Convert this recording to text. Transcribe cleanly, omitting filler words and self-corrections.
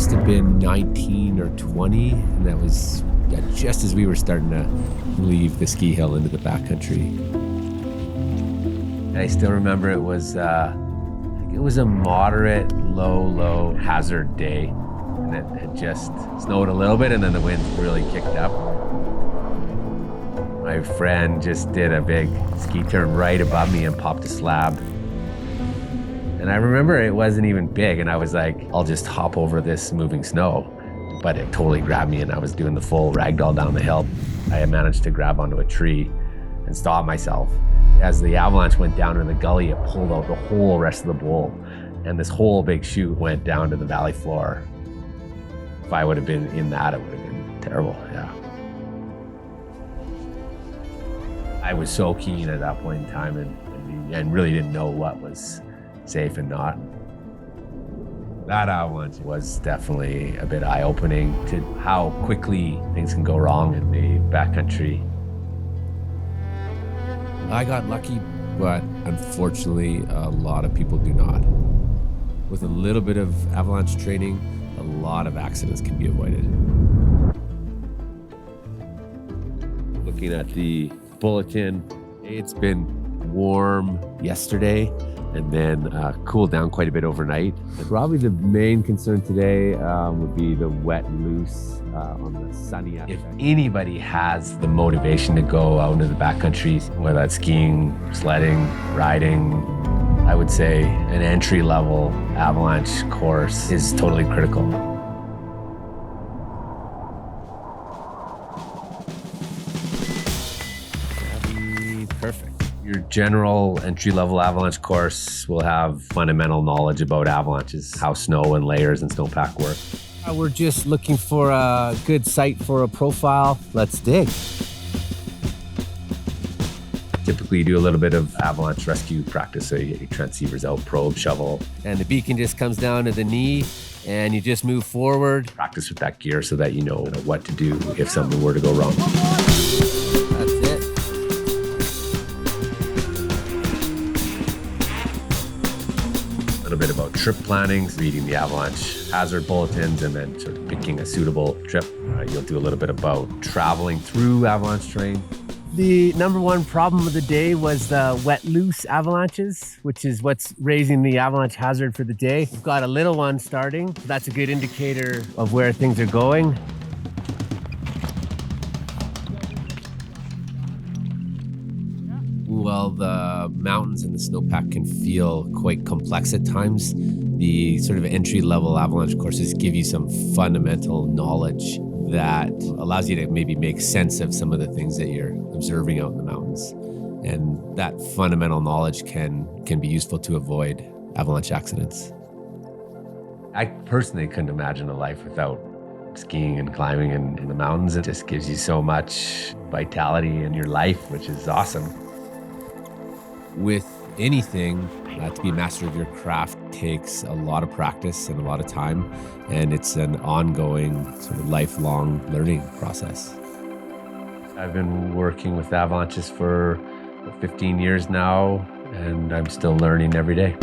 must have been 19 or 20, and that was just as we were starting to leave the ski hill into the backcountry. I still remember it was a moderate, low hazard day, and it had just snowed a little bit, and then the wind really kicked up. My friend just did a big ski turn right above me and popped a slab. And I remember it wasn't even big, and I was like, I'll just hop over this moving snow. But it totally grabbed me, and I was doing the full ragdoll down the hill. I had managed to grab onto a tree and stop myself. As the avalanche went down in the gully, it pulled out the whole rest of the bowl, and this whole big chute went down to the valley floor. If I would have been in that, it would have been terrible, yeah. I was so keen at that point in time and really didn't know what was safe and not. That avalanche was definitely a bit eye-opening to how quickly things can go wrong in the backcountry. I got lucky, but unfortunately, a lot of people do not. With a little bit of avalanche training, a lot of accidents can be avoided. Looking at the bulletin, it's been warm yesterday and then cooled down quite a bit overnight. Probably the main concern today would be the wet loose on the sunny aspect. If anybody has the motivation to go out into the backcountry, whether that's skiing, sledding, riding, I would say an entry-level avalanche course is totally critical. Perfect. Your general entry-level avalanche course will have fundamental knowledge about avalanches, how snow and layers and snowpack work. We're just looking for a good site for a profile. Let's dig. Typically you do a little bit of avalanche rescue practice, so you get your transceivers out, probe, shovel. And the beacon just comes down to the knee and you just move forward. Practice with that gear so that you know what to do if something were to go wrong. That's it. A little bit about trip planning, reading the avalanche hazard bulletins, and then sort of picking a suitable trip. You'll do a little bit about traveling through avalanche terrain. The number one problem of the day was the wet loose avalanches, which is what's raising the avalanche hazard for the day. We've got a little one starting. That's a good indicator of where things are going. While the mountains and the snowpack can feel quite complex at times, the sort of entry-level avalanche courses give you some fundamental knowledge that allows you to maybe make sense of some of the things that you're observing out in the mountains. And that fundamental knowledge can be useful to avoid avalanche accidents. I personally couldn't imagine a life without skiing and climbing in the mountains. It just gives you so much vitality in your life, which is awesome. With anything, to be a master of your craft takes a lot of practice and a lot of time, and it's an ongoing sort of lifelong learning process. I've been working with avalanches for 15 years now, and I'm still learning every day.